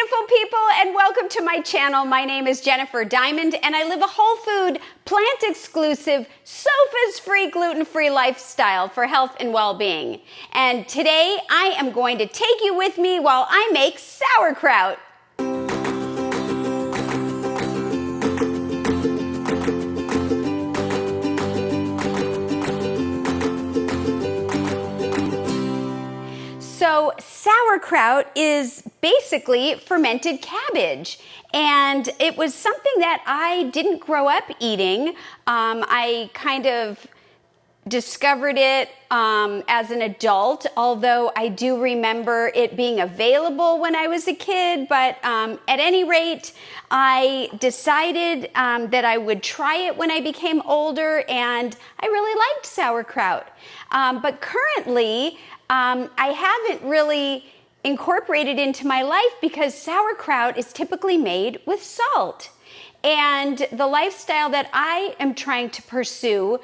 beautiful people, and welcome to my channel. My name is Jennifer Diamond, and I live a whole food, plant-exclusive, sos-free, gluten-free lifestyle for health and well-being. And today, I am going to take you with me while I make sauerkraut. So sauerkraut is basically fermented cabbage, and it was something that I didn't grow up eating. I kind of discovered it as an adult, although I do remember it being available when I was a kid. But at any rate, I decided that I would try it when I became older, and I really liked sauerkraut. But currently, I haven't really incorporated into my life because sauerkraut is typically made with salt. And the lifestyle that I am trying to pursue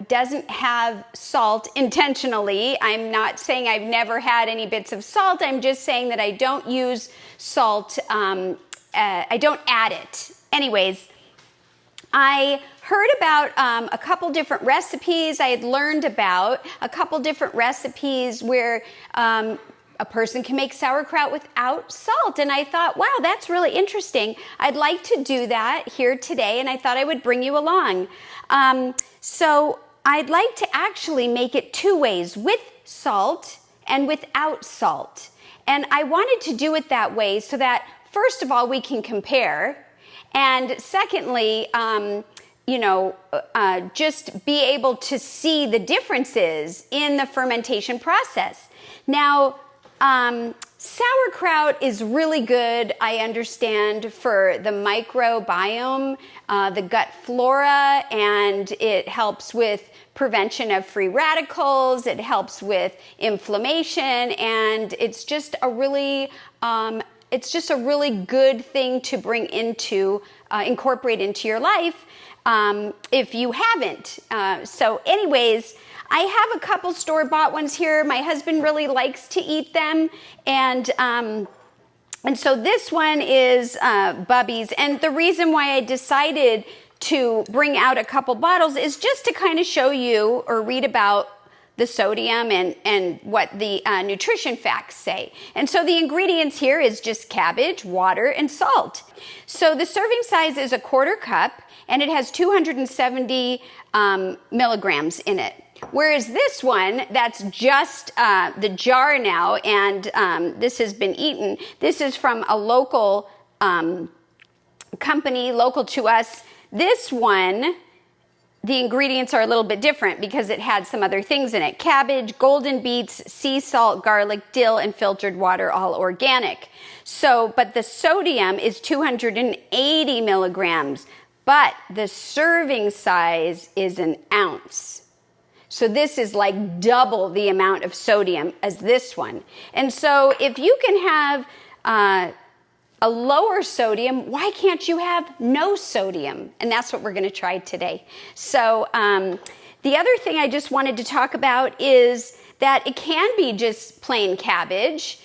doesn't have salt intentionally. I'm not saying I've never had any bits of salt. I'm just saying that I don't use salt. I don't add it. Anyways, I heard about a couple different recipes. I had learned about a couple different recipes where a person can make sauerkraut without salt. And I thought, wow, that's really interesting. I'd like to do that here today, and I thought I would bring you along. So I'd like to actually make it two ways, with salt and without salt. And I wanted to do it that way so that, first of all, we can compare. And secondly, just be able to see the differences in the fermentation process. Now, sauerkraut is really good, I understand, for the microbiome, the gut flora, and it helps with prevention of free radicals. It helps with inflammation, and it's just a really good thing to bring into, incorporate into your life if you haven't. So anyways, I have a couple store-bought ones here. My husband really likes to eat them. And so this one is Bubby's. And the reason why I decided to bring out a couple bottles is just to kind of show you or read about the sodium and what the nutrition facts say. And so the ingredients here is just cabbage, water, and salt. So the serving size is a quarter cup, and it has 270 milligrams in it. Whereas this one, that's just the jar now, and this has been eaten. This is from a local company, local to us. This one, the ingredients are a little bit different because it had some other things in it. Cabbage, golden beets, sea salt, garlic, dill, and filtered water, all organic. So, but the sodium is 280 milligrams, but the serving size is an ounce. So this is like double the amount of sodium as this one. And so if you can have a lower sodium, why can't you have no sodium? And that's what we're going to try today. So the other thing I just wanted to talk about is that it can be just plain cabbage,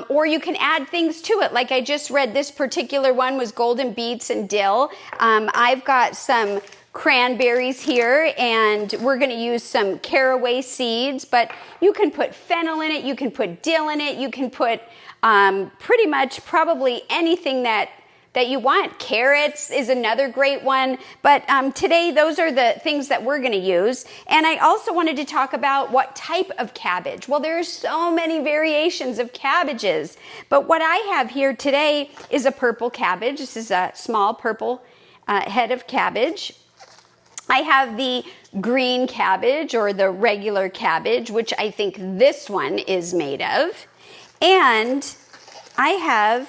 or you can add things to it. Like I just read, this particular one was golden beets and dill. I've got some cranberries here, and we're going to use some caraway seeds, but you can put fennel in it, you can put dill in it, you can put pretty much probably anything that you want. Carrots is another great one, but today those are the things that we're going to use. And I also wanted to talk about what type of cabbage. Well, there are so many variations of cabbages, but what I have here today is a purple cabbage. This is a small purple head of cabbage. I have the green cabbage, or the regular cabbage, which I think this one is made of. And I have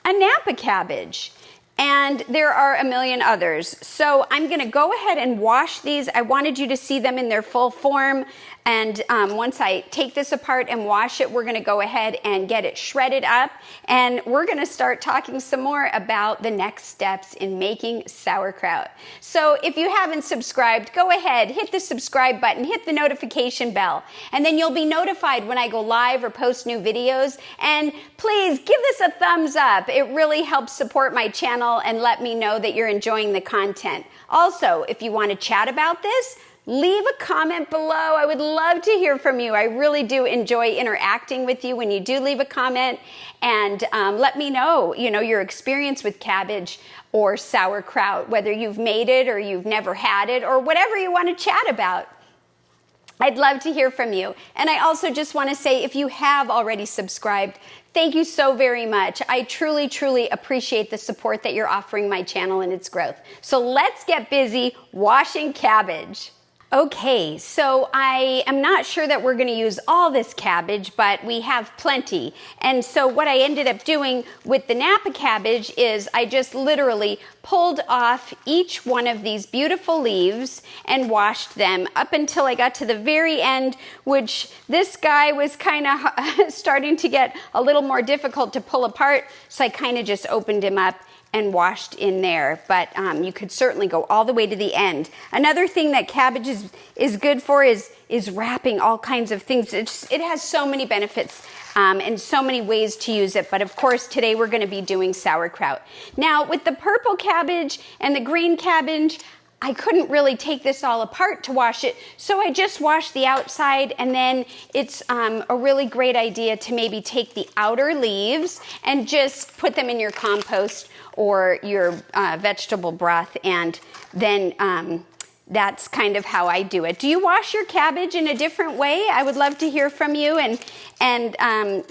a Napa cabbage, and there are a million others. So I'm going to go ahead and wash these. I wanted you to see them in their full form. And once I take this apart and wash it, we're gonna go ahead and get it shredded up. And we're gonna start talking some more about the next steps in making sauerkraut. So if you haven't subscribed, go ahead, hit the subscribe button, hit the notification bell, and then you'll be notified when I go live or post new videos. And please give this a thumbs up. It really helps support my channel and let me know that you're enjoying the content. Also, if you want to chat about this, leave a comment below. I would love to hear from you. I really do enjoy interacting with you when you do leave a comment, and let me know, your experience with cabbage or sauerkraut, whether you've made it or you've never had it or whatever you want to chat about. I'd love to hear from you. And I also just want to say, if you have already subscribed, thank you so very much. I truly, truly appreciate the support that you're offering my channel and its growth. So let's get busy washing cabbage. Okay, so I am not sure that we're gonna use all this cabbage, but we have plenty. And so what I ended up doing with the Napa cabbage is I just literally pulled off each one of these beautiful leaves and washed them up until I got to the very end, which this guy was kind of starting to get a little more difficult to pull apart. So I kind of just opened him up and washed in there, but you could certainly go all the way to the end. Another thing that cabbage is good for is wrapping all kinds of things. It has so many benefits and so many ways to use it, but of course today we're going to be doing sauerkraut. Now with the purple cabbage and the green cabbage, I couldn't really take this all apart to wash it, so I just washed the outside, and then it's a really great idea to maybe take the outer leaves and just put them in your compost or your vegetable broth, and then that's kind of how I do it. Do you wash your cabbage in a different way? I would love to hear from you, and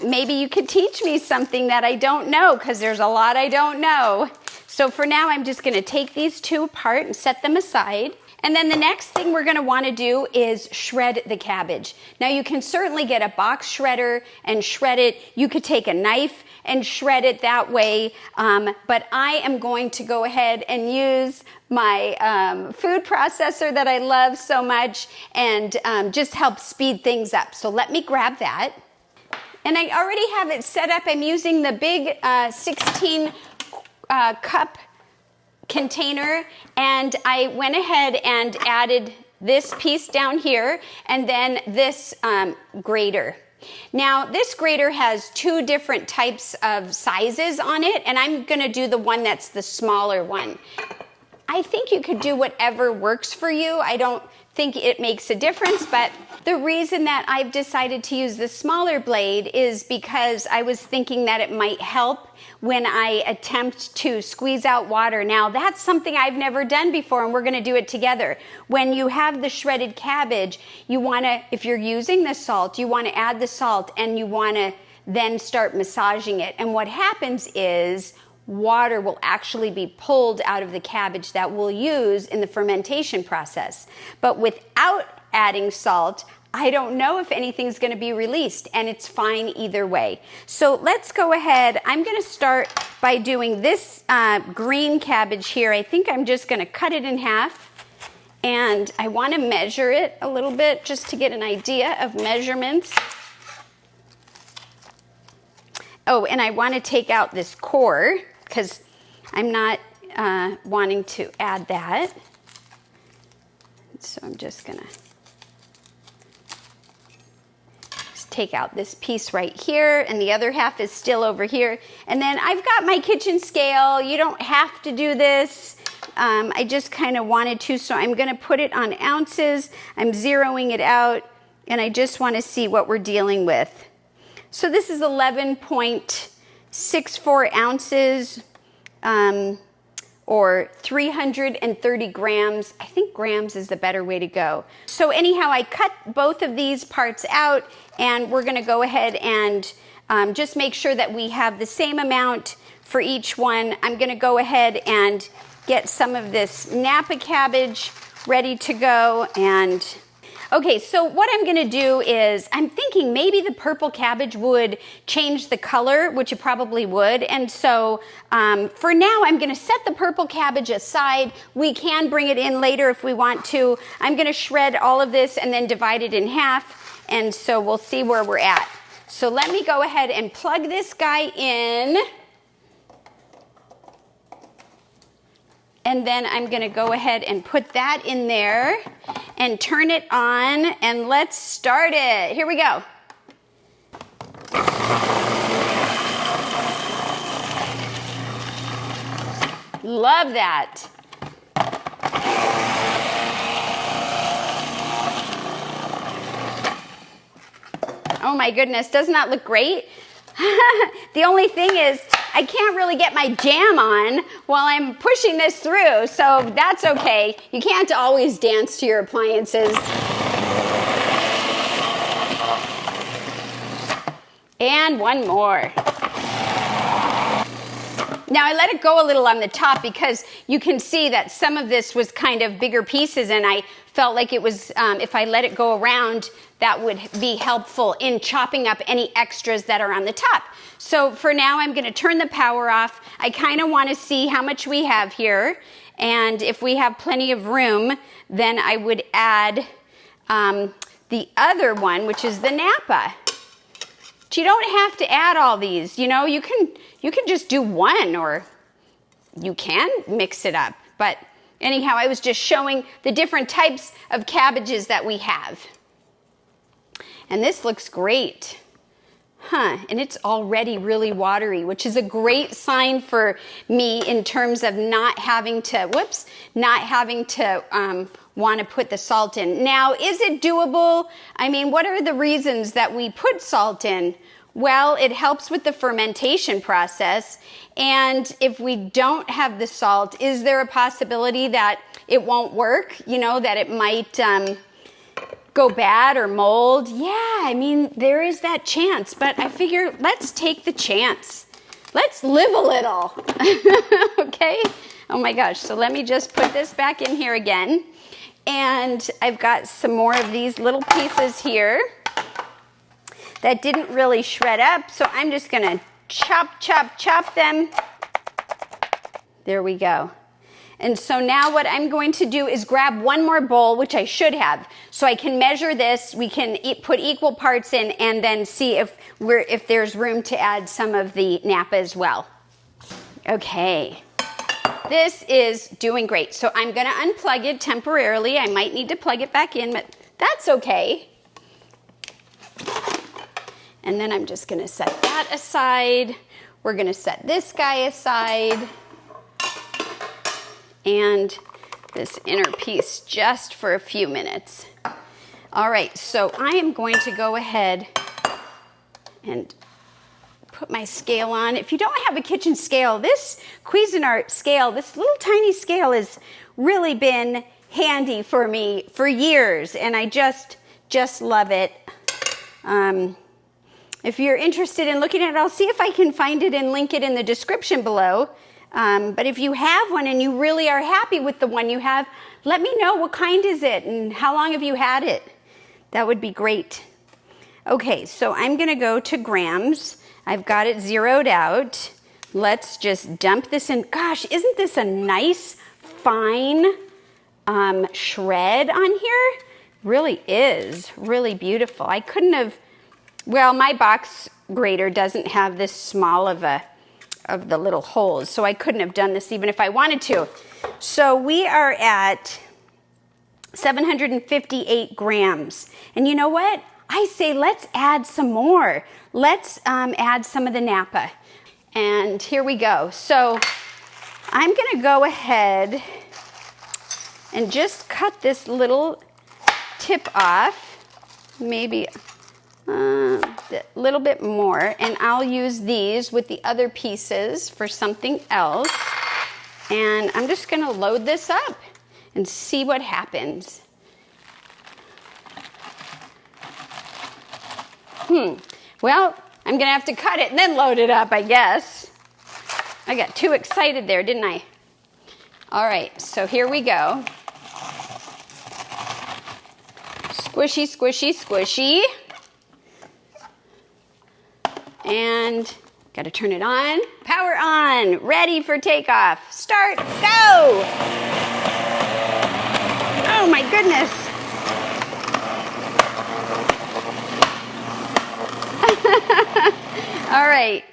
maybe you could teach me something that I don't know, because there's a lot I don't know. So for now, I'm just gonna take these two apart and set them aside. And then the next thing we're gonna wanna do is shred the cabbage. Now you can certainly get a box shredder and shred it. You could take a knife and shred it that way, but I am going to go ahead and use my food processor that I love so much and just help speed things up. So let me grab that. And I already have it set up. I'm using the big 16 cup container, and I went ahead and added this piece down here and then this grater. Now this grater has two different types of sizes on it, and I'm gonna do the one that's the smaller one. I think you could do whatever works for you. I don't think it makes a difference, but the reason that I've decided to use the smaller blade is because I was thinking that it might help when I attempt to squeeze out water. Now that's something I've never done before, and we're gonna do it together. When you have the shredded cabbage, you wanna, if you're using the salt, you wanna add the salt and you wanna then start massaging it. And what happens is water will actually be pulled out of the cabbage that we'll use in the fermentation process. But without adding salt, I don't know if anything's gonna be released, and it's fine either way. So let's go ahead. I'm gonna start by doing this green cabbage here. I think I'm just gonna cut it in half, and I wanna measure it a little bit just to get an idea of measurements. Oh, and I wanna take out this core because I'm not wanting to add that. So I'm just gonna take out this piece right here, and the other half is still over here. And then I've got my kitchen scale. You don't have to do this. I just kind of wanted to, so I'm gonna put it on ounces. I'm zeroing it out, and I just wanna see what we're dealing with. So this is 11.64 ounces, or 330 grams. I think grams is the better way to go. So anyhow, I cut both of these parts out, and we're gonna go ahead and just make sure that we have the same amount for each one. I'm gonna go ahead and get some of this Napa cabbage ready to go, and Okay, so what I'm gonna do is, I'm thinking maybe the purple cabbage would change the color, which it probably would. And so for now, I'm gonna set the purple cabbage aside. We can bring it in later if we want to. I'm gonna shred all of this and then divide it in half. And so we'll see where we're at. So let me go ahead and plug this guy in. And then I'm gonna go ahead and put that in there and turn it on, and let's start it. Here we go. Love that. Oh my goodness, doesn't that look great? The only thing is, I can't really get my jam on while I'm pushing this through, so that's okay. You can't always dance to your appliances. And one more. Now I let it go a little on the top because you can see that some of this was kind of bigger pieces, and I felt like it was, if I let it go around, that would be helpful in chopping up any extras that are on the top. So for now, I'm gonna turn the power off. I kinda wanna see how much we have here, and if we have plenty of room, then I would add the other one, which is the Napa. But you don't have to add all these, you know, you can just do one, or you can mix it up. But anyhow, I was just showing the different types of cabbages that we have. And this looks great. And it's already really watery, which is a great sign for me in terms of not having to, want to put the salt in. Now, is it doable? I mean, what are the reasons that we put salt in? Well, it helps with the fermentation process. And if we don't have the salt, is there a possibility that it won't work? You know, that it might go bad or mold? Yeah, I mean, there is that chance, but I figure let's take the chance. Let's live a little, okay? Oh my gosh, so let me just put this back in here again. And I've got some more of these little pieces here that didn't really shred up, so I'm just gonna chop them. There we go. And so now what I'm going to do is grab one more bowl, which I should have, so I can measure this. We can put equal parts in and then see if there's room to add some of the Napa as well. Okay, this is doing great. So I'm gonna unplug it temporarily. I might need to plug it back in, but that's okay. And then I'm just gonna set that aside. We're gonna set this guy aside. And this inner piece just for a few minutes. All right, so I am going to go ahead and put my scale on. If you don't have a kitchen scale, this Cuisinart scale, this little tiny scale, has really been handy for me for years, and I just love it. If you're interested in looking at it, I'll see if I can find it and link it in the description below. But if you have one and you really are happy with the one you have, let me know what kind is it and how long have you had it. That would be great. Okay, so I'm gonna go to grams. I've got it zeroed out. Let's just dump this in. Gosh, isn't this a nice, fine shred on here? Really is, really beautiful. I couldn't have, well, my box grater doesn't have this small of the little holes, so I couldn't have done this even if I wanted to. So we are at 758 grams. And you know what? I say let's add some more. Let's add some of the Napa. And here we go. So I'm gonna go ahead and just cut this little tip off, maybe a little bit more, and I'll use these with the other pieces for something else. And I'm just gonna load this up and see what happens. Well, I'm gonna have to cut it and then load it up, I guess. I got too excited there, didn't I? All right, so here we go. Squishy, squishy, squishy. And got to turn it on. Power on. Ready for takeoff. Start. Go. Oh my goodness. All right.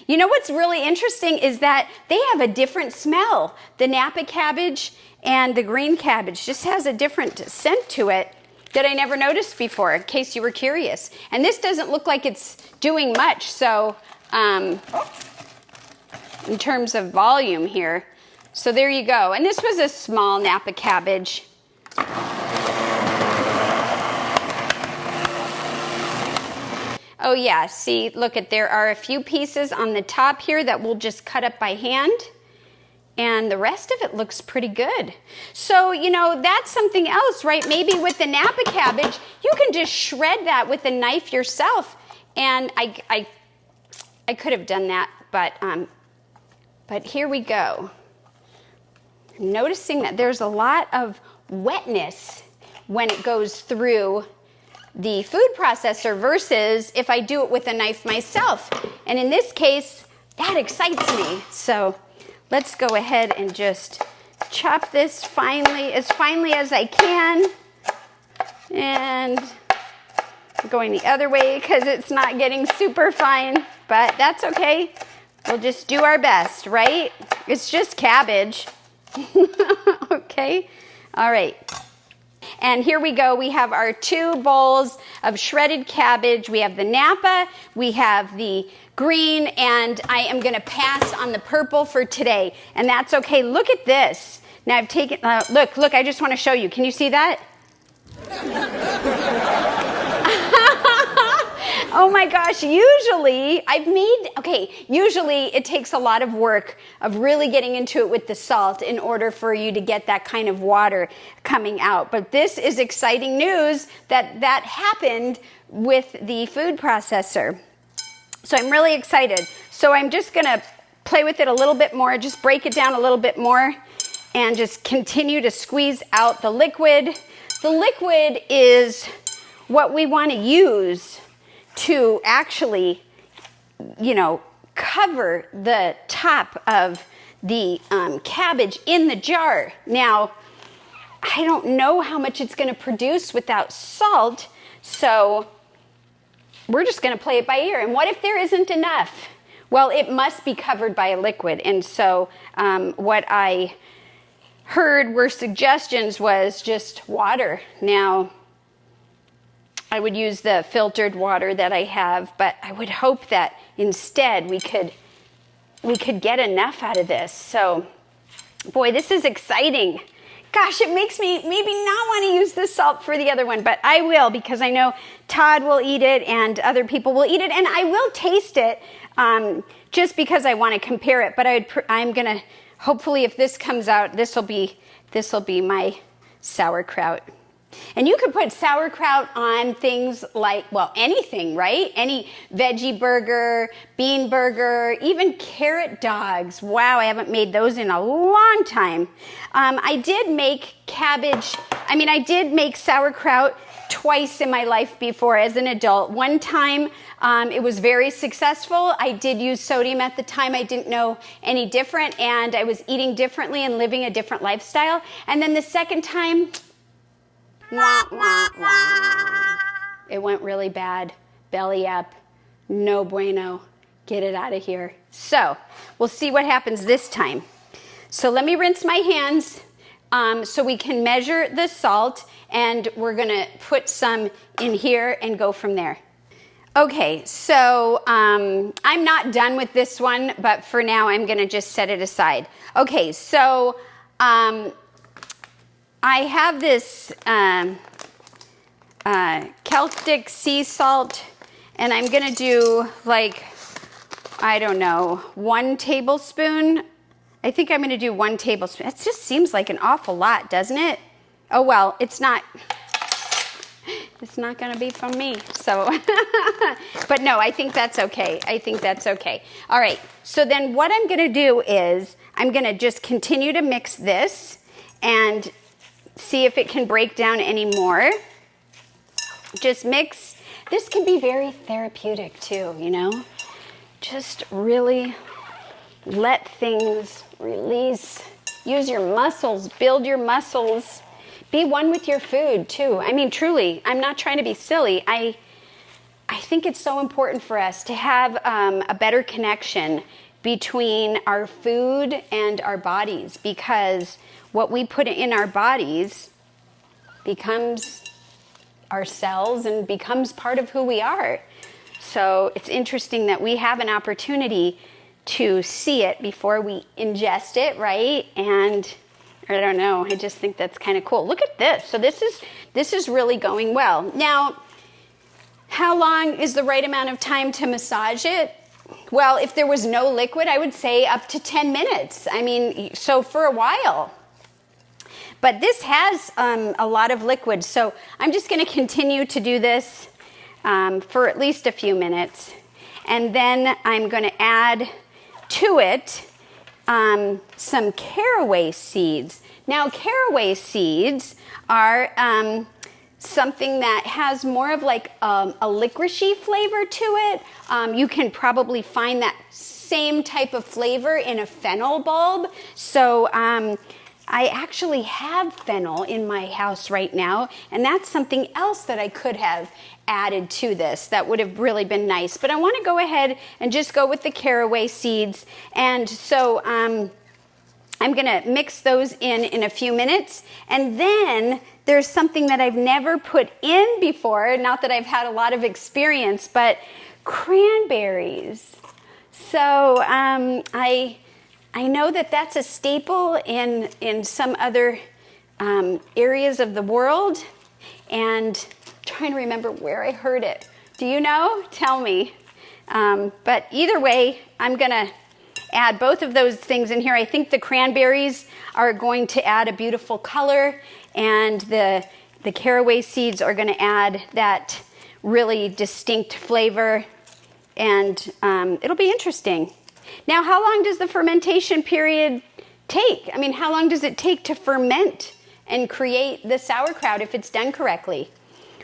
You know what's really interesting is that they have a different smell. The Napa cabbage and the green cabbage just has a different scent to it that I never noticed before, in case you were curious. And this doesn't look like it's doing much, so in terms of volume here. So there you go. And this was a small Napa cabbage. Oh yeah, see, look at, there are a few pieces on the top here that we'll just cut up by hand. And the rest of it looks pretty good. So, you know, that's something else, right? Maybe with the Napa cabbage, you can just shred that with a knife yourself. And I could have done that, but here we go. I'm noticing that there's a lot of wetness when it goes through the food processor versus if I do it with a knife myself. And in this case, that excites me. So let's go ahead and just chop this finely as I can. And I'm going the other way because it's not getting super fine, but that's okay. We'll just do our best, right? It's just cabbage. Okay, all right. And here we go. We have our 2 bowls of shredded cabbage. We have the Napa, we have the green, and I am going to pass on the purple for today. And that's okay. Look at this. Now I've taken, look, I just want to show you. Can you see that? Oh my gosh, usually it takes a lot of work of really getting into it with the salt in order for you to get that kind of water coming out. But this is exciting news that happened with the food processor. So I'm really excited. So I'm just gonna play with it a little bit more, just break it down a little bit more and just continue to squeeze out the liquid. The liquid is what we want to use to actually, you know, cover the top of the cabbage in the jar. Now, I don't know how much it's going to produce without salt, so we're just going to play it by ear. And what if there isn't enough? Well, it must be covered by a liquid. And so what I heard were suggestions was just water. Now, I would use the filtered water that I have, but I would hope that instead we could get enough out of this. So, boy, this is exciting. Gosh, it makes me maybe not want to use the salt for the other one, but I will because I know Todd will eat it and other people will eat it, and I will taste it just because I want to compare it. But I'm gonna, hopefully, if this comes out, this will be my sauerkraut. And you could put sauerkraut on things like, well, anything, right? Any veggie burger, bean burger, even carrot dogs. Wow, I haven't made those in a long time. I did make sauerkraut twice in my life before as an adult. One time, it was very successful. I did use sodium at the time. I didn't know any different, and I was eating differently and living a different lifestyle. And then the second time, wah, wah, wah. It went really bad. Belly up. No bueno. Get it out of here. So we'll see what happens this time. So let me rinse my hands so we can measure the salt, and we're going to put some in here and go from there. Okay, so I'm not done with this one, but for now I'm going to just set it aside. Okay, so I have this Celtic sea salt, and I'm going to do like, I don't know, 1 tablespoon. I think I'm going to do 1 tablespoon. It just seems like an awful lot, doesn't it? Oh, well, it's not going to be from me. So, but no, I think that's okay. All right. So then what I'm going to do is I'm going to just continue to mix this and see if it can break down any more. just mix. This can be very therapeutic too, you know? Just really let things release. Use your muscles, build your muscles. Be one with your food too. I mean, truly, I'm not trying to be silly. I think it's so important for us to have a better connection between our food and our bodies, because what we put in our bodies becomes our cells and becomes part of who we are. So it's interesting that we have an opportunity to see it before we ingest it, right? And I don't know, I just think that's kind of cool. Look at this. So this is really going well. Now, how long is the right amount of time to massage it? Well, if there was no liquid, I would say up to 10 minutes. I mean, so for a while. But this has a lot of liquid, so I'm just going to continue to do this for at least a few minutes. And then I'm going to add to it some caraway seeds. Now, caraway seeds are something that has more of like a licoricey flavor to it. You can probably find that same type of flavor in a fennel bulb. So I actually have fennel in my house right now, and that's something else that I could have added to this that would have really been nice. But I want to go ahead and just go with the caraway seeds. And so I'm going to mix those in a few minutes. And then there's something that I've never put in before, not that I've had a lot of experience, but cranberries. So I know that that's a staple in some other areas of the world, and I'm trying to remember where I heard it. Do you know? Tell me. But either way, I'm going to add both of those things in here. I think the cranberries are going to add a beautiful color, and the caraway seeds are going to add that really distinct flavor, and it'll be interesting. Now, how long does the fermentation period take? I mean, how long does it take to ferment and create the sauerkraut if it's done correctly?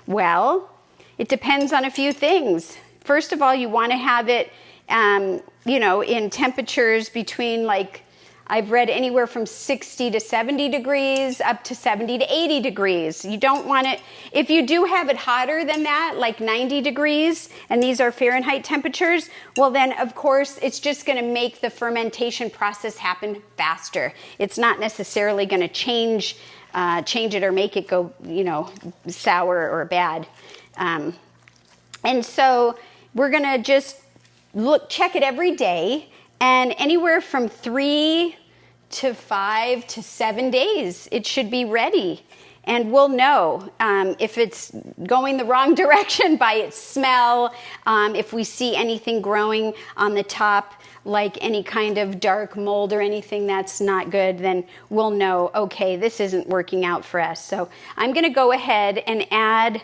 Well, it depends on a few things. First of all, you want to have it, in temperatures between, like, I've read anywhere from 60 to 70 degrees up to 70 to 80 degrees. You don't want it, if you do have it hotter than that, like 90 degrees, and these are Fahrenheit temperatures, well then, of course, it's just going to make the fermentation process happen faster. It's not necessarily going to change it or make it go, sour or bad. And so we're going to just check it every day. And anywhere from 3 to 5 to 7 days, it should be ready. And we'll know if it's going the wrong direction by its smell, if we see anything growing on the top, like any kind of dark mold or anything that's not good, then we'll know, okay, this isn't working out for us. So I'm going to go ahead and add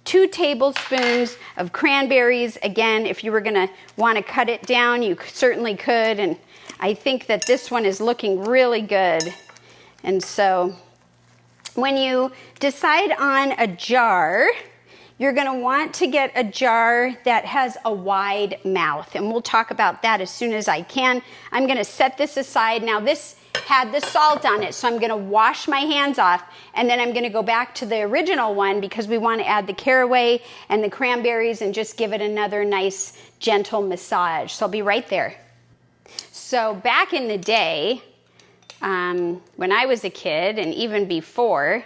2 tablespoons of cranberries. Again, if you were going to want to cut it down, you certainly could. And I think that this one is looking really good. And so when you decide on a jar, you're going to want to get a jar that has a wide mouth. And we'll talk about that as soon as I can. I'm going to set this aside. Now, this had the salt on it, so I'm going to wash my hands off, and then I'm going to go back to the original one because we want to add the caraway and the cranberries and just give it another nice gentle massage. So I'll be right there. So back in the day, when I was a kid and even before,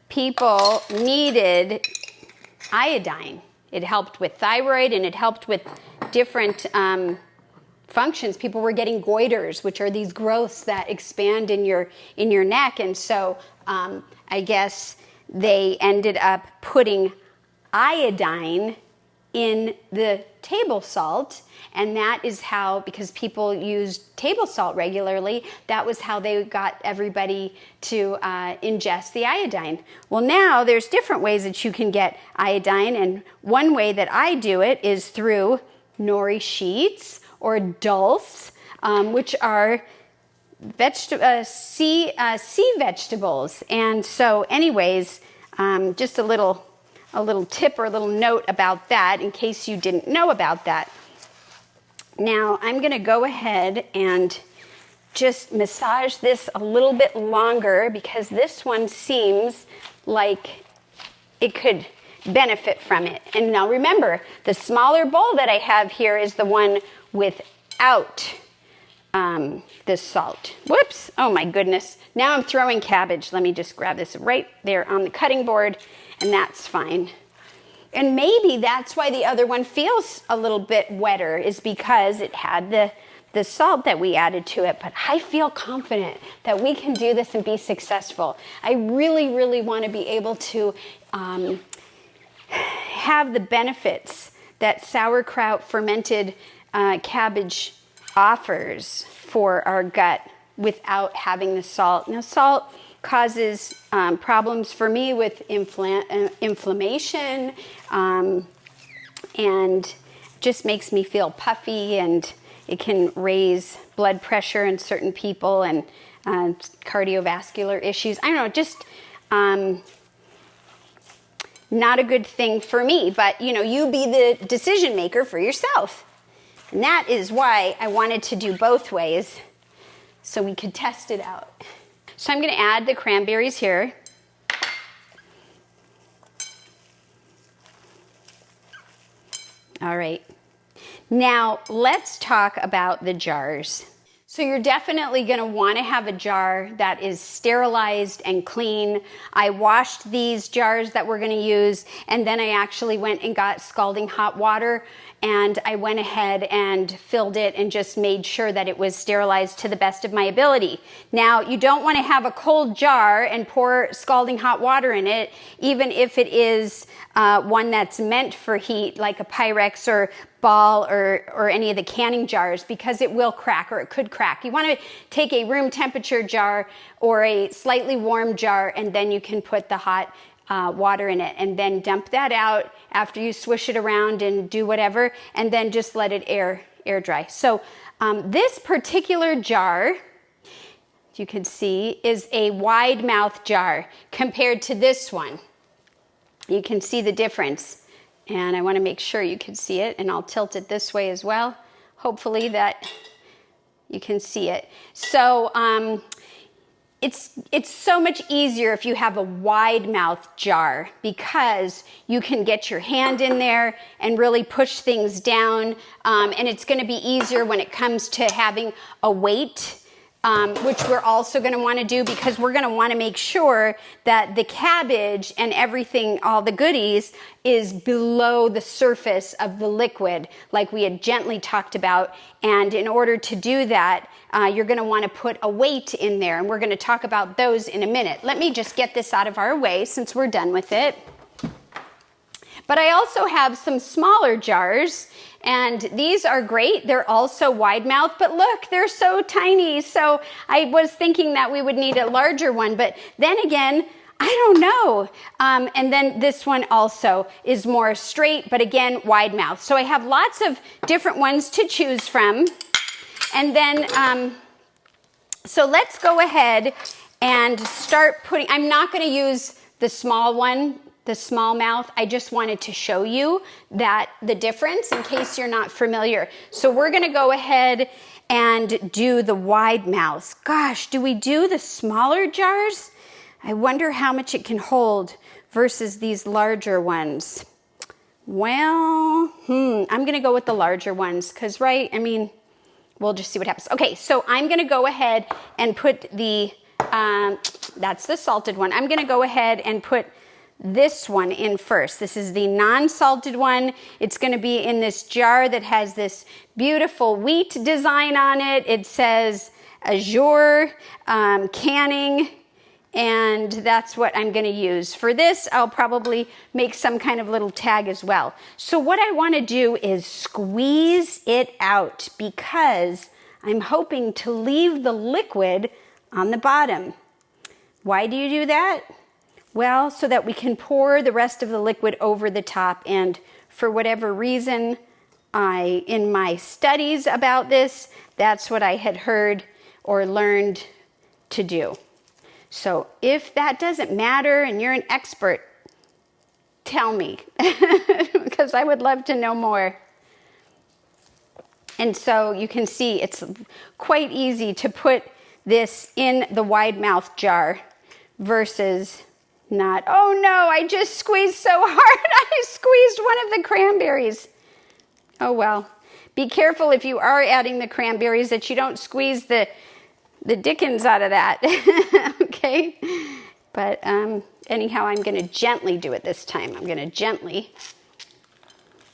people needed iodine. It helped with thyroid, and it helped with different functions. People were getting goiters, which are these growths that expand in your neck. And so I guess they ended up putting iodine in the table salt. And that is how, because people used table salt regularly, that was how they got everybody to ingest the iodine. Well, now there's different ways that you can get iodine. And one way that I do it is through nori sheets or dulse, which are sea vegetables. And so anyways, Just a little tip or a little note about that in case you didn't know about that. Now I'm going to go ahead and just massage this a little bit longer because this one seems like it could benefit from it. And now remember, the smaller bowl that I have here is the one without the salt. Whoops, oh my goodness. Now I'm throwing cabbage. Let me just grab this right there on the cutting board, and that's fine. And maybe that's why the other one feels a little bit wetter, is because it had the salt that we added to it. But I feel confident that we can do this and be successful. I really, really want to be able to have the benefits that sauerkraut fermented cabbage offers for our gut without having the salt. Now, salt causes problems for me with inflammation and just makes me feel puffy, and it can raise blood pressure in certain people and cardiovascular issues. I don't know, just not a good thing for me. But you be the decision maker for yourself. And that is why I wanted to do both ways, so we could test it out. So I'm going to add the cranberries here. All right. Now let's talk about the jars. So you're definitely going to want to have a jar that is sterilized and clean. I washed these jars that we're going to use, and then I actually went and got scalding hot water, and I went ahead and filled it and just made sure that it was sterilized to the best of my ability. Now, you don't want to have a cold jar and pour scalding hot water in it, even if it is one that's meant for heat, like a Pyrex or Ball or any of the canning jars, because it will crack, or it could crack. You want to take a room temperature jar or a slightly warm jar, and then you can put the hot water in it, and then dump that out after you swish it around and do whatever, and then just let it air dry. So this particular jar, you can see, is a wide mouth jar compared to this one. You can see the difference. And I want to make sure you can see it, and I'll tilt it this way as well. Hopefully that you can see it. So it's so much easier if you have a wide mouth jar, because you can get your hand in there and really push things down. And it's going to be easier when it comes to having a weight, which we're also going to want to do, because we're going to want to make sure that the cabbage and everything, all the goodies, is below the surface of the liquid, like we had gently talked about. And in order to do that, you're going to want to put a weight in there, and we're going to talk about those in a minute. Let me just get this out of our way since we're done with it. But I also have some smaller jars, and these are great. They're also wide mouth, but look, they're so tiny. So I was thinking that we would need a larger one, but then again, I don't know. And then this one also is more straight, but again, wide mouth. So I have lots of different ones to choose from. And then, so let's go ahead and start putting, I'm not going to use the small one, the small mouth. I just wanted to show you that the difference in case you're not familiar. So we're going to go ahead and do the wide mouths. Gosh, do we do the smaller jars? I wonder how much it can hold versus these larger ones. Well, I'm going to go with the larger ones because, right, I mean, we'll just see what happens. Okay, so I'm going to go ahead and put the, that's the salted one. I'm going to go ahead and put this one in first. This is the non-salted one. It's going to be in this jar that has this beautiful wheat design on it. It says Azure canning, and that's what I'm going to use. For this, I'll probably make some kind of little tag as well. So what I want to do is squeeze it out, because I'm hoping to leave the liquid on the bottom. Why do you do that? Well, so that we can pour the rest of the liquid over the top. And for whatever reason, in my studies about this, that's what I had heard or learned to do. So if that doesn't matter and you're an expert, tell me, because I would love to know more. And so you can see it's quite easy to put this in the wide mouth jar versus not. Oh no, I just squeezed so hard. I squeezed one of the cranberries. Oh well. Be careful if you are adding the cranberries that you don't squeeze the dickens out of that. Okay? But anyhow, I'm going to gently do it this time. I'm going to gently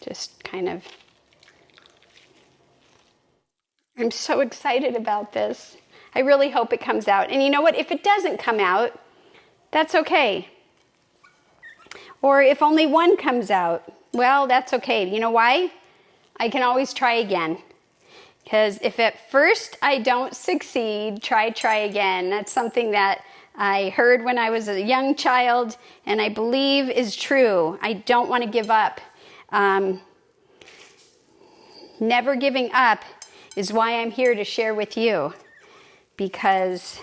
just kind of. I'm so excited about this. I really hope it comes out. And you know what? If it doesn't come out, that's okay. Or if only one comes out, well, that's okay. You know why? I can always try again. Because if at first I don't succeed, try again. That's something that I heard when I was a young child, and I believe is true. I don't want to give up. Never giving up is why I'm here to share with you. Because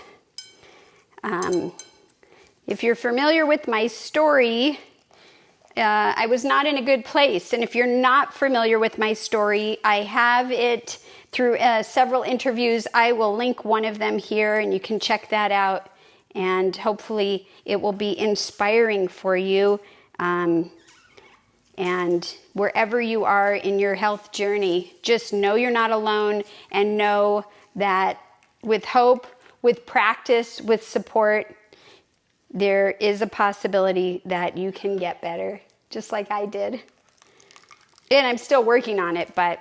if you're familiar with my story, I was not in a good place. And if you're not familiar with my story, I have it through several interviews. I will link one of them here, and you can check that out. And hopefully it will be inspiring for you. And wherever you are in your health journey, just know you're not alone, and know that with hope, with practice, with support, there is a possibility that you can get better, just like I did. And I'm still working on it, but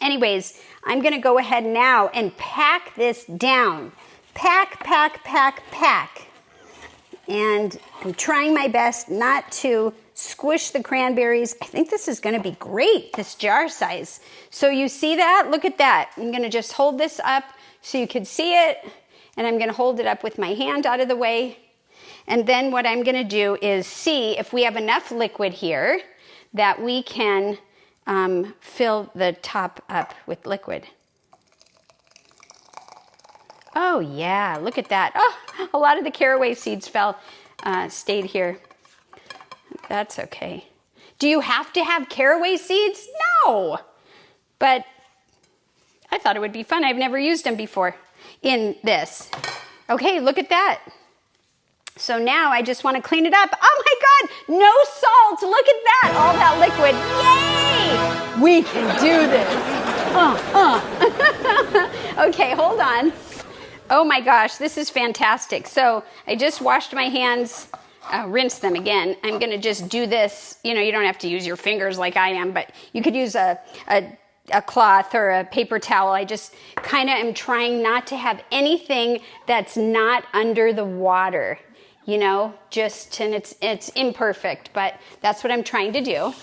anyways, I'm going to go ahead now and pack this down. Pack. And I'm trying my best not to squish the cranberries. I think this is going to be great, this jar size. So you see that? Look at that. I'm going to just hold this up so you can see it. And I'm going to hold it up with my hand out of the way. And then what I'm going to do is see if we have enough liquid here that we can fill the top up with liquid. Oh yeah, look at that. Oh, a lot of the caraway seeds stayed here. That's okay. Do you have to have caraway seeds? No. But I thought it would be fun. I've never used them before in this. Okay, look at that. So now I just want to clean it up. Oh my God, no salt. Look at that, all that liquid. Yay! We can do this. Okay, hold on. Oh my gosh, this is fantastic. So I just washed my hands, rinse them again. I'm going to just do this. You know, you don't have to use your fingers like I am, but you could use a cloth or a paper towel. I just kind of am trying not to have anything that's not under the water, you know, and it's imperfect, but that's what I'm trying to do.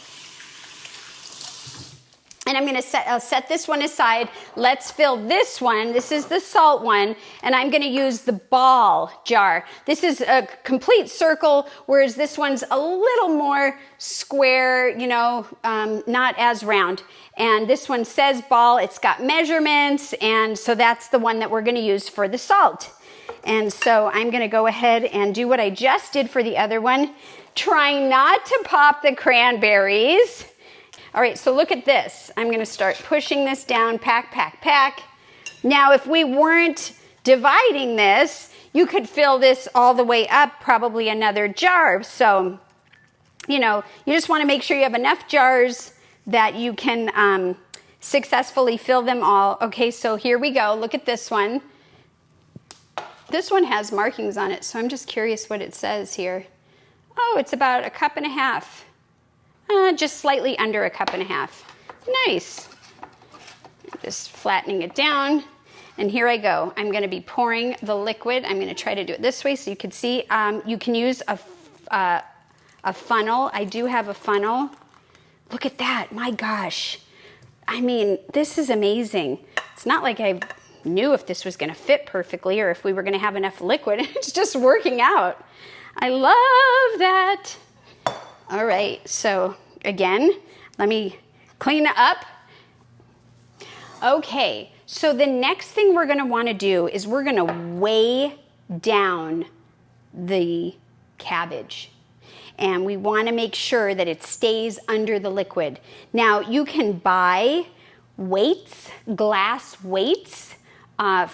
And I'm going to I'll set this one aside. Let's fill this one. This is the salt one. And I'm going to use the ball jar. This is a complete circle, whereas this one's a little more square, you know, not as round. And this one says ball. It's got measurements. And so that's the one that we're going to use for the salt. And so I'm going to go ahead and do what I just did for the other one. Trying not to pop the cranberries. All right, so look at this. I'm going to start pushing this down, pack. Now, if we weren't dividing this, you could fill this all the way up, probably another jar. So, you know, you just want to make sure you have enough jars that you can successfully fill them all. Okay, so here we go. Look at this one. This one has markings on it, so I'm just curious what it says here. Oh, it's about 1.5 cups. Just slightly under 1.5 cups. Nice. Just flattening it down. And here I go. I'm going to be pouring the liquid. I'm going to try to do it this way so you can see. You can use a funnel. I do have a funnel. Look at that. My gosh. I mean, this is amazing. It's not like I knew if this was going to fit perfectly or if we were going to have enough liquid. It's just working out. I love that. All right, so again, let me clean it up. Okay, so the next thing we're going to want to do is we're going to weigh down the cabbage. And we want to make sure that it stays under the liquid. Now, you can buy weights, glass weights,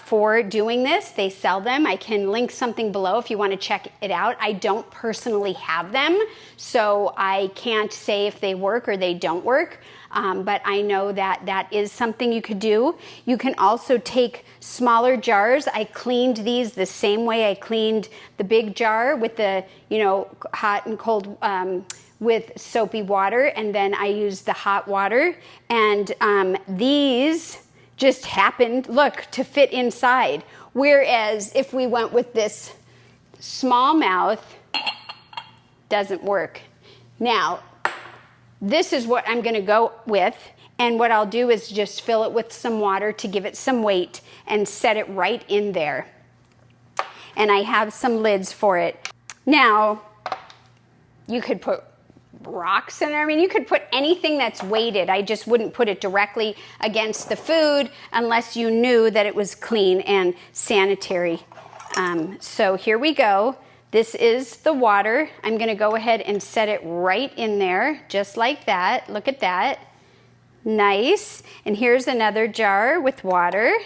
for doing this. They sell them. I can link something below if you want to check it out. I don't personally have them, so I can't say if they work or they don't work, but I know that that is something you could do. You can also take smaller jars. I cleaned these the same way I cleaned the big jar with the, hot and cold with soapy water, and then I used the hot water, and these just happened, look, to fit inside. Whereas if we went with this small mouth, doesn't work. Now, this is what I'm gonna go with, and what I'll do is just fill it with some water to give it some weight and set it right in there. And I have some lids for it. Now, you could put rocks in there. I mean, you could put anything that's weighted. I just wouldn't put it directly against the food unless you knew that it was clean and sanitary. So here we go. This is the water. I'm going to go ahead and set it right in there, just like that. Look at that. Nice. And here's another jar with water.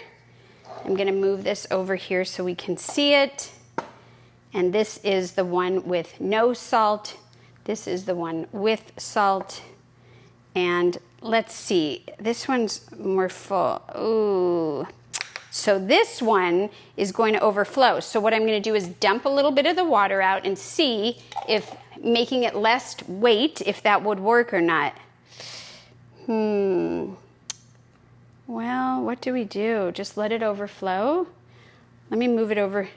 I'm going to move this over here so we can see it. And this is the one with no salt. This is the one with salt. And let's see, this one's more full. Ooh. So this one is going to overflow. So what I'm going to do is dump a little bit of the water out and see if making it less weight, if that would work or not. Well, what do we do? Just let it overflow? Let me move it over.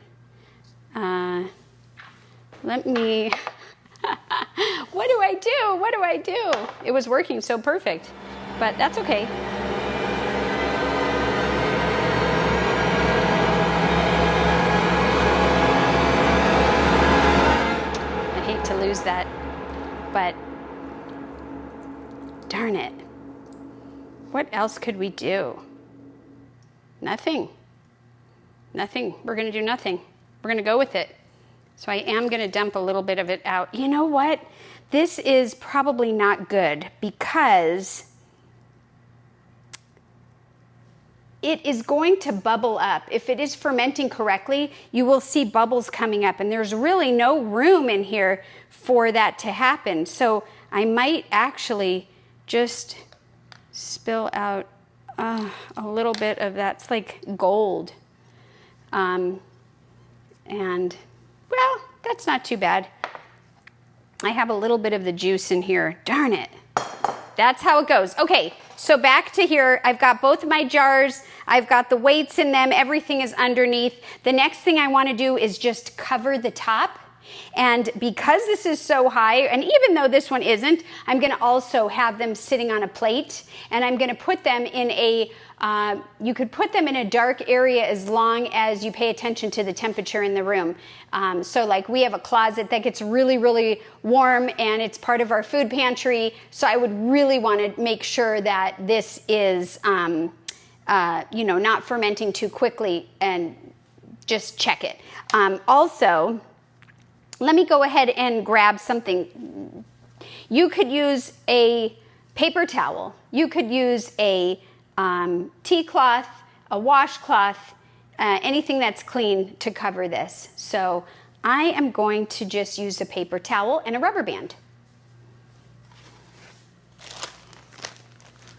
What do I do? What do I do? It was working so perfect, but that's okay. I hate to lose that, but darn it. What else could we do? Nothing. Nothing. We're going to do nothing. We're going to go with it. So I am going to dump a little bit of it out. You know what? This is probably not good because it is going to bubble up. If it is fermenting correctly, you will see bubbles coming up, and there's really no room in here for that to happen. So I might actually just spill out a little bit of that. It's like gold. And well, that's not too bad. I have a little bit of the juice in here. Darn it. That's how it goes. Okay, so back to here. I've got both of my jars. I've got the weights in them. Everything is underneath. The next thing I want to do is just cover the top. And because this is so high, and even though this one isn't, I'm going to also have them sitting on a plate. And I'm going to put them in a you could put them in a dark area as long as you pay attention to the temperature in the room. So like we have a closet that gets really, really warm, and it's part of our food pantry. So I would really want to make sure that this is, not fermenting too quickly, and just check it. Also, let me go ahead and grab something. You could use a paper towel. You could use a tea cloth, a washcloth, anything that's clean to cover this. So I am going to just use a paper towel and a rubber band.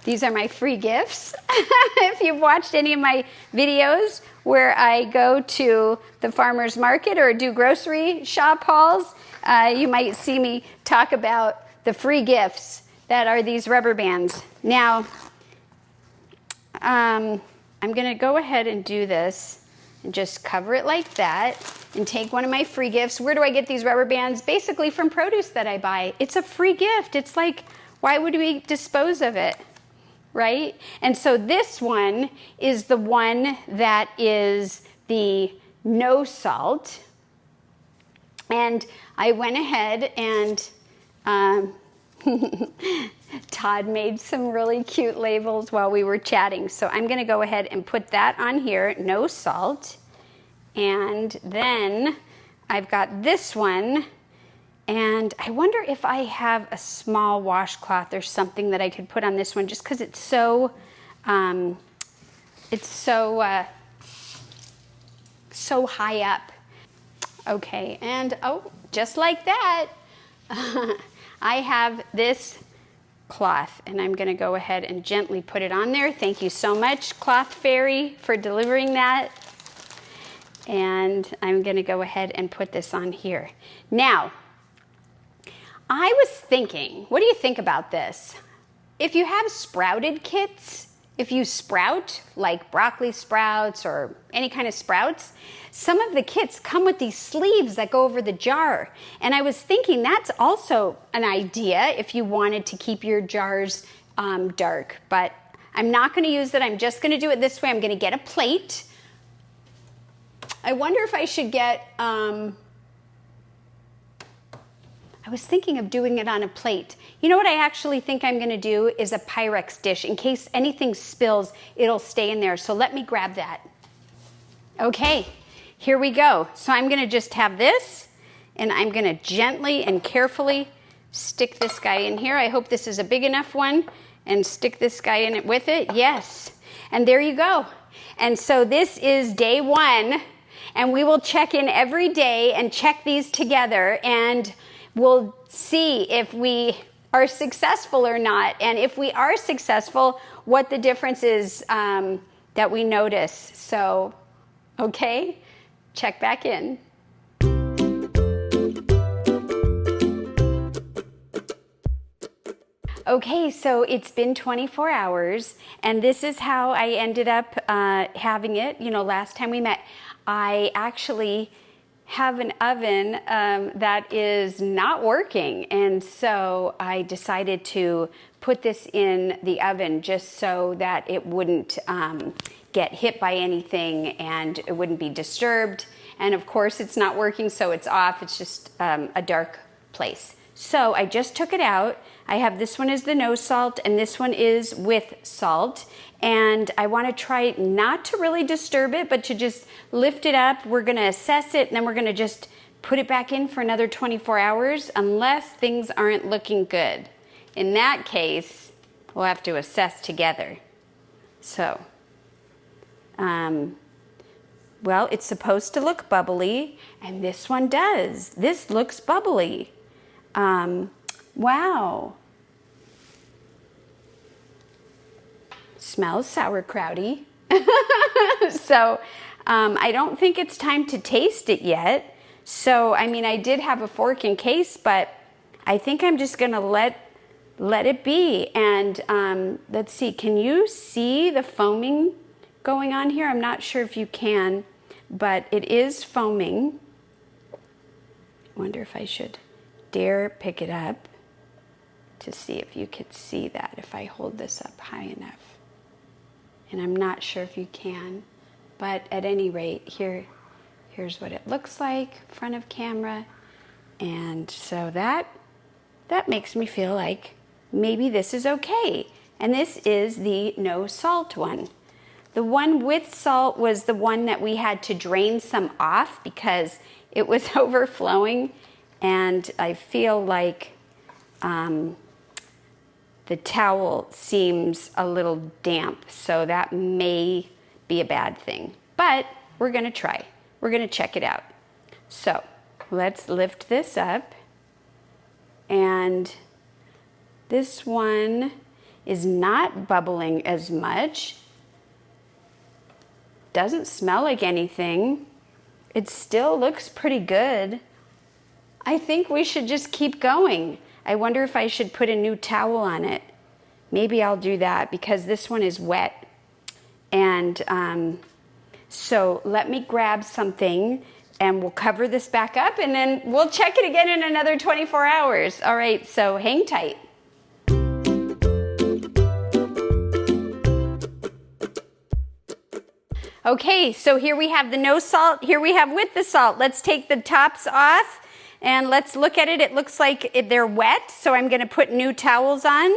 These are my free gifts. If you've watched any of my videos where I go to the farmer's market or do grocery shop hauls, you might see me talk about the free gifts that are these rubber bands. Now, I'm going to go ahead and do this and just cover it like that and take one of my free gifts. Where do I get these rubber bands? Basically from produce that I buy. It's a free gift. It's like, why would we dispose of it, right? And so this one is the one that is the no salt. And I went ahead and Todd made some really cute labels while we were chatting. So I'm going to go ahead and put that on here, no salt. And then I've got this one, and I wonder if I have a small washcloth or something that I could put on this one, just because it's so so high up. Okay, and oh, just like that, I have this cloth, and I'm going to go ahead and gently put it on there. Thank you so much, Cloth Fairy, for delivering that. And I'm going to go ahead and put this on here. Now, I was thinking, what do you think about this? If you have sprouted kits, if you sprout, like broccoli sprouts or any kind of sprouts, some of the kits come with these sleeves that go over the jar. And I was thinking that's also an idea if you wanted to keep your jars dark. But I'm not going to use it. I'm just going to do it this way. I'm going to get a plate. I wonder if I should get, I was thinking of doing it on a plate. You know what I actually think I'm going to do is a Pyrex dish. In case anything spills, it'll stay in there. So let me grab that. Okay, here we go. So I'm going to just have this, and I'm going to gently and carefully stick this guy in here. I hope this is a big enough one, and stick this guy in it with it. Yes, and there you go. And so this is day one, and we will check in every day and check these together, and we'll see if we are successful or not. And if we are successful, what the difference is that we notice. So, okay, check back in. Okay, so it's been 24 hours, and this is how I ended up having it. You know, last time we met, I actually have an oven that is not working, and so I decided to put this in the oven just so that it wouldn't get hit by anything and it wouldn't be disturbed. And of course it's not working, so it's off. It's just a dark place. So I just took it out. I have this one is the no salt, and this one is with salt. And I want to try not to really disturb it, but to just lift it up. We're going to assess it, and then we're going to just put it back in for another 24 hours unless things aren't looking good. In that case, we'll have to assess together. So, well, it's supposed to look bubbly, and this one does. This looks bubbly. Wow. Smells sauerkrauty. So I don't think it's time to taste it yet. So, I mean, I did have a fork in case, but I think I'm just going to let it be. And let's see, can you see the foaming going on here? I'm not sure if you can, but it is foaming. I wonder if I should dare pick it up to see if you could see that, if I hold this up high enough. And I'm not sure if you can, but at any rate, here's what it looks like, front of camera. And so that makes me feel like maybe this is okay. And this is the no salt one. The one with salt was the one that we had to drain some off because it was overflowing, and I feel like the towel seems a little damp, so that may be a bad thing. But we're going to try. We're going to check it out. So let's lift this up. And this one is not bubbling as much. Doesn't smell like anything. It still looks pretty good. I think we should just keep going. I wonder if I should put a new towel on it. Maybe I'll do that because this one is wet. And so let me grab something and we'll cover this back up, and then we'll check it again in another 24 hours. All right, so hang tight. Okay, so here we have the no salt, here we have with the salt. Let's take the tops off and let's look at it. It looks like they're wet, so I'm going to put new towels on.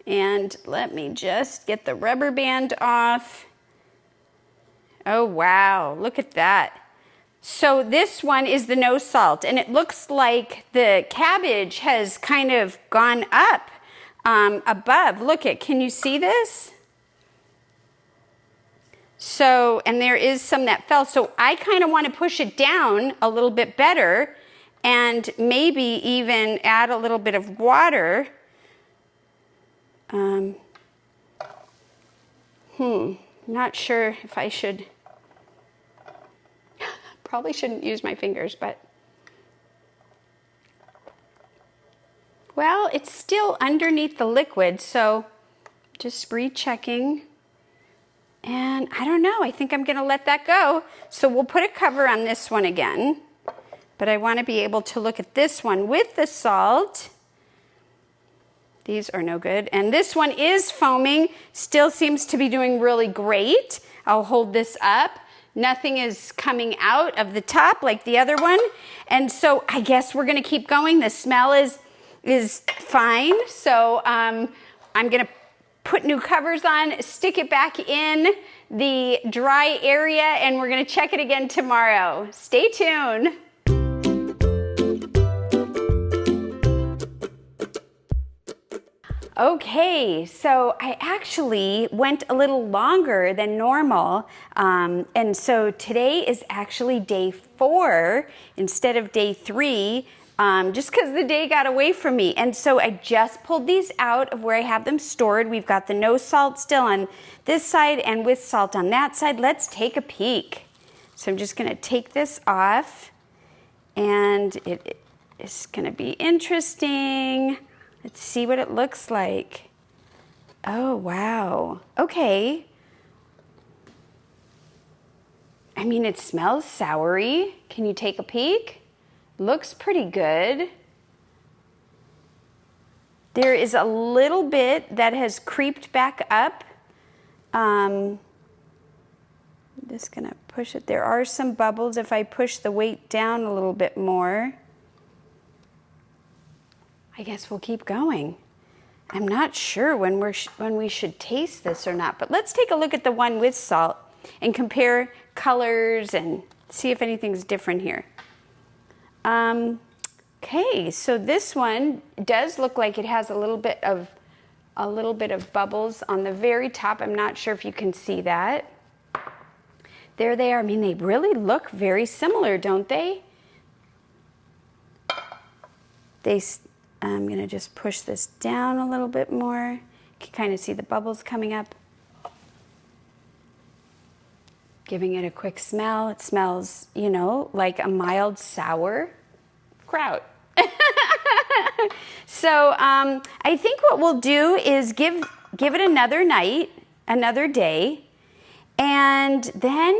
And let me just get the rubber band off. Oh, wow, look at that. So this one is the no salt, and it looks like the cabbage has kind of gone up above. Look at, can you see this? So, and there is some that fell. So I kind of want to push it down a little bit better and maybe even add a little bit of water. Not sure if I should. Probably shouldn't use my fingers, but. Well, it's still underneath the liquid, so just rechecking. And I don't know, I think I'm gonna let that go. So we'll put a cover on this one again, but I wanna be able to look at this one with the salt. These are no good. And this one is foaming, still seems to be doing really great. I'll hold this up. Nothing is coming out of the top like the other one. And so I guess we're gonna keep going. The smell is fine. So I'm gonna put new covers on, stick it back in the dry area, and we're gonna check it again tomorrow. Stay tuned. Okay, so I actually went a little longer than normal, and so today is actually day 4 instead of day 3, just because the day got away from me. And so I just pulled these out of where I have them stored. We've got the no salt still on this side and with salt on that side. Let's take a peek. So I'm just gonna take this off, and it is gonna be interesting. Let's see what it looks like. Oh, wow. Okay. I mean, it smells soury. Can you take a peek? Looks pretty good. There is a little bit that has creeped back up. I'm just gonna push it. There are some bubbles if I push the weight down a little bit more. I guess we'll keep going. I'm not sure when we should taste this or not, but let's take a look at the one with salt and compare colors and see if anything's different here. Okay, so this one does look like it has a little bit of bubbles on the very top. I'm not sure if you can see that. There they are. I mean, they really look very similar, don't they? I'm gonna just push this down a little bit more. You can kind of see the bubbles coming up. Giving it a quick smell. It smells, you know, like a mild sour kraut. So I think what we'll do is give it another night, another day, and then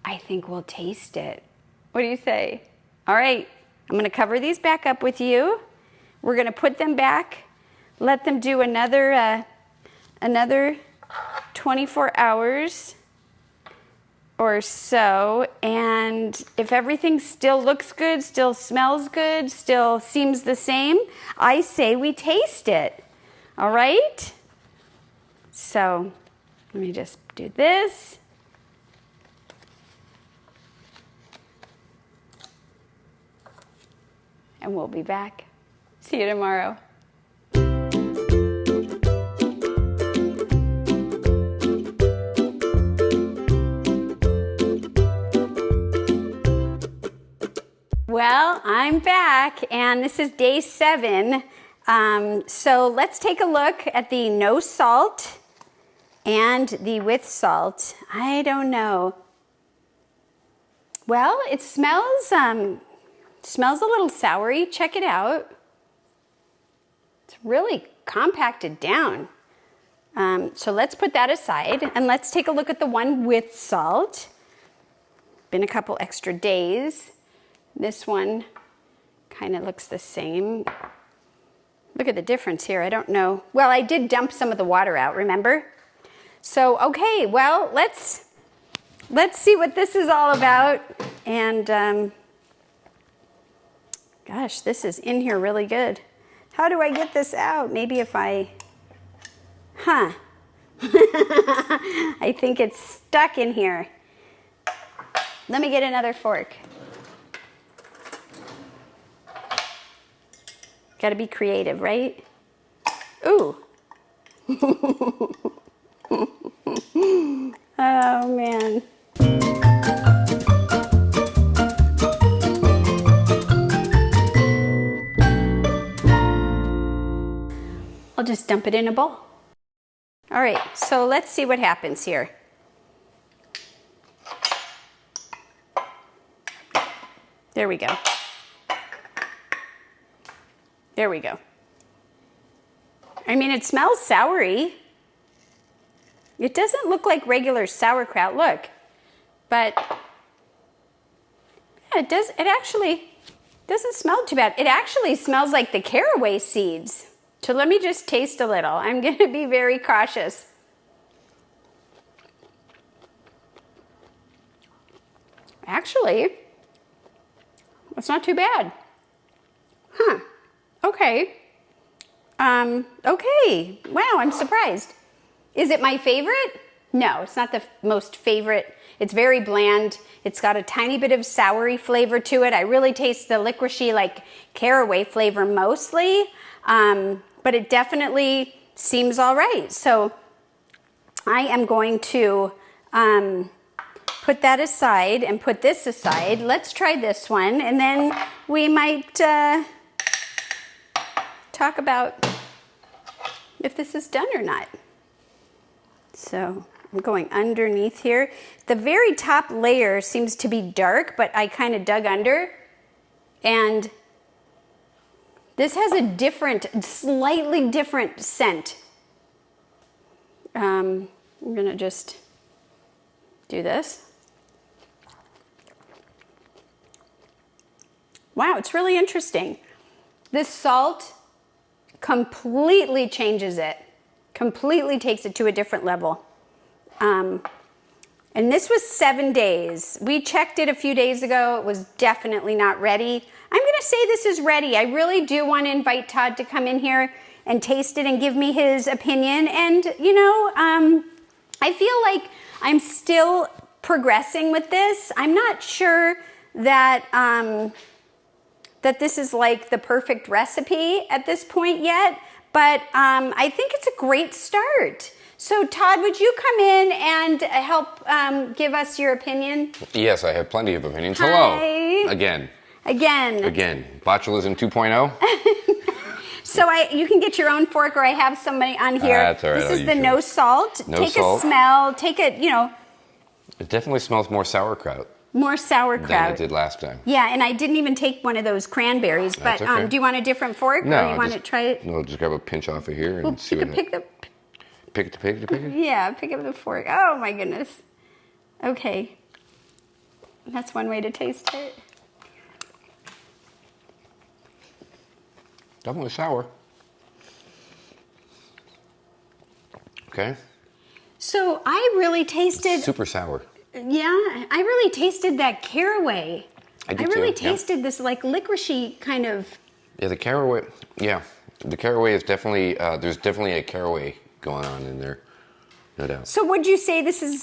I think we'll taste it. What do you say? All right. I'm going to cover these back up with you. We're going to put them back, let them do another 24 hours or so. And if everything still looks good, still smells good, still seems the same, I say we taste it. All right? So let me just do this. And we'll be back. See you tomorrow. Well, I'm back, and this is day 7. So let's take a look at the no salt and the with salt. I don't know. Well, it smells a little soury. Check it out. It's really compacted down. So let's put that aside, and let's take a look at the one with salt. Been a couple extra days. This one kind of looks the same. Look at the difference here. I don't know. Well, I did dump some of the water out, remember? So, okay, well, let's see what this is all about. And gosh, this is in here really good. How do I get this out? Maybe if I, I think it's stuck in here. Let me get another fork. Got to be creative, right? Ooh. Oh, man. I'll just dump it in a bowl. All right, so let's see what happens here. There we go. There we go. I mean, it smells soury. It doesn't look like regular sauerkraut, look. But yeah, it actually doesn't smell too bad. It actually smells like the caraway seeds. So let me just taste a little. I'm gonna be very cautious. Actually, it's not too bad. Huh, okay. Okay, wow, I'm surprised. Is it my favorite? No, it's not the most favorite. It's very bland. It's got a tiny bit of soury flavor to it. I really taste the licoricey, like caraway flavor mostly, but it definitely seems all right. So I am going to put that aside and put this aside. Let's try this one, and then we might talk about if this is done or not. So I'm going underneath here. The very top layer seems to be dark, but I kind of dug under, and this has a different, slightly different scent. I'm gonna just do this. Wow, it's really interesting. This salt completely changes it, completely takes it to a different level. And this was 7 days. We checked it a few days ago. It was definitely not ready. I'm gonna say this is ready. I really do want to invite Todd to come in here and taste it and give me his opinion. And you know, I feel like I'm still progressing with this. I'm not sure that that this is like the perfect recipe at this point yet, but I think it's a great start. So Todd, would you come in and help give us your opinion? Yes, I have plenty of opinions. Hi. Hello. Again. Botulism 2.0. So you can get your own fork, or I have somebody on here. That's all right. This is the no salt. No take salt. a smell. Take it, you know. It definitely smells more sauerkraut. More sauerkraut than it did last time. Yeah, and I didn't even take one of those cranberries. But That's okay. do you want a different fork, No, or you want to try it? No, just grab a pinch off of here and see what happens. Pick it. Yeah, pick up the fork. Oh my goodness. Okay. That's one way to taste it. Definitely sour. Okay. So I really tasted... Super sour. Yeah, I really tasted that caraway. I did really too, yeah. tasted this like licoricey kind of... Yeah, the caraway. Yeah, the caraway is definitely, there's definitely a caraway going on in there. No doubt. So would you say this is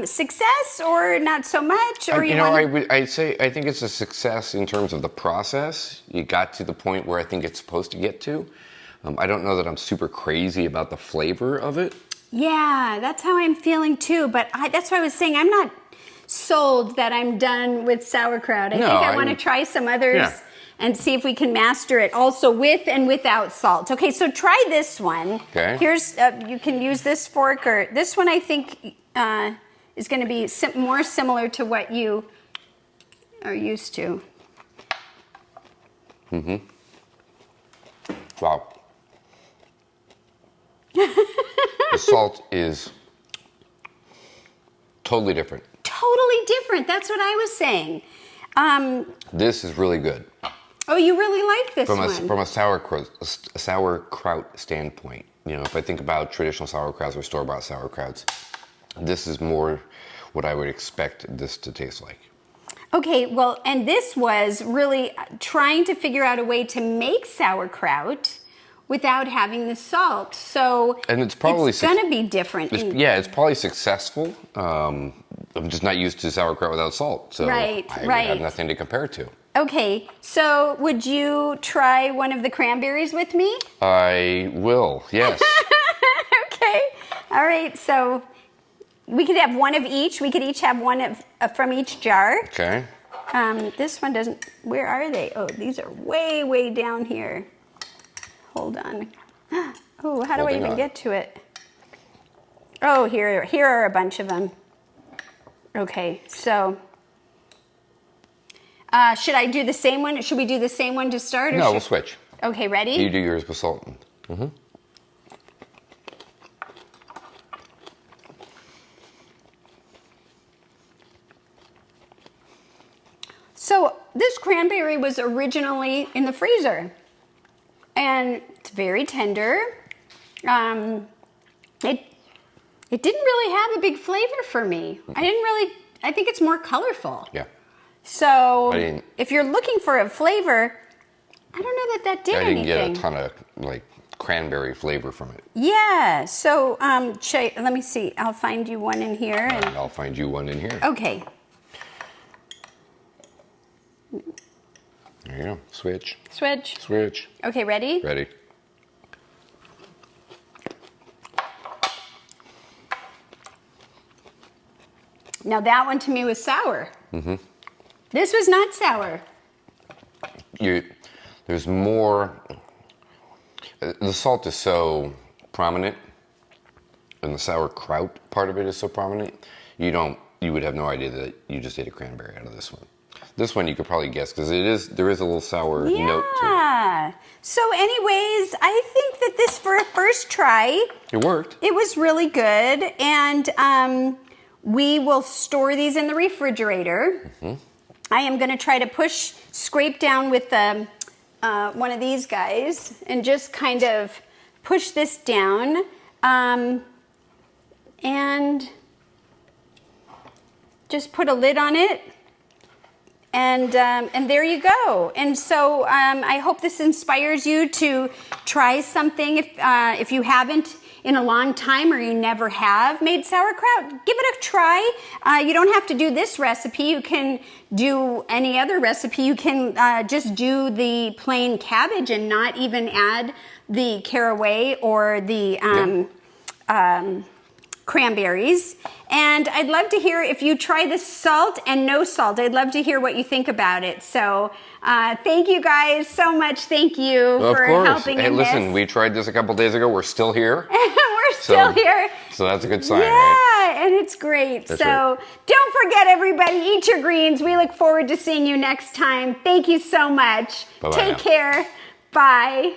success or not so much? Or I'd say I think it's a success in terms of the process. You got to the point where I think it's supposed to get to. I don't know that I'm super crazy about the flavor of it. Yeah, that's how I'm feeling too. But that's why I was saying I'm not sold that I'm done with sauerkraut. I think I want to try some others and see if we can master it also with and without salt. Okay, so try this one. Okay. Here's, you can use this fork, or this one I think is going to be more similar to what you are used to. Mm-hmm. Wow. The salt is totally different. Totally different. That's what I was saying. This is really good. Oh, you really like this one? From a sauerkraut standpoint, you know, if I think about traditional sauerkrauts or store-bought sauerkrauts, this is more what I would expect this to taste like. Okay, well, and this was really trying to figure out a way to make sauerkraut without having the salt. So And it's probably going to be different. yeah, it's probably successful. I'm just not used to sauerkraut without salt, so Right, I right. have nothing to compare it to. Okay, so would you try one of the cranberries with me? I will, yes. Okay, all right, so we could have one of each. We could each have one from each jar. Okay. This one doesn't, where are they? Oh, these are way, way down here. Hold on. Oh, how do I even get to it? Oh, here are a bunch of them. Okay, so should I do the same one? Should we do the same one to start? Or No, we'll switch. Okay, ready? You do yours with salt. Mm-hmm. So this cranberry was originally in the freezer, and it's very tender. It didn't really have a big flavor for me. I think it's more colorful. Yeah. So if you're looking for a flavor, I don't know that did anything. I didn't get a ton of like cranberry flavor from it. Yeah, so let me see. I'll find you one in here. And I'll find you one in here. Okay. There you go. Switch. Switch. Switch. Okay, ready? Ready. Now that one to me was sour. Mm-hmm. This was not sour. There's more. The salt is so prominent, and the sauerkraut part of it is so prominent. You would have no idea that you just ate a cranberry out of this one. This one you could probably guess because there is a little sour note to it. Yeah. So anyways, I think that this, for a first try, It worked. it was really good. And we will store these in the refrigerator. Mm-hmm. I am going to try to scrape down with one of these guys and just kind of push this down. And just put a lid on it. And there you go. And so I hope this inspires you to try something if you haven't in a long time or you never have made sauerkraut. Give it a try. You don't have to do this recipe. You can do any other recipe. You can just do the plain cabbage and not even add the caraway or the cranberries. And I'd love to hear if you try the salt and no salt. I'd love to hear what you think about it. So thank you guys so much. Thank you for helping in this. Listen, we tried this a couple days ago. We're still here. We're still here. So that's a good sign, yeah, right? And it's great. That's so right. Don't forget, everybody, eat your greens. We look forward to seeing you next time. Thank you so much. Bye-bye Take now. care. Bye.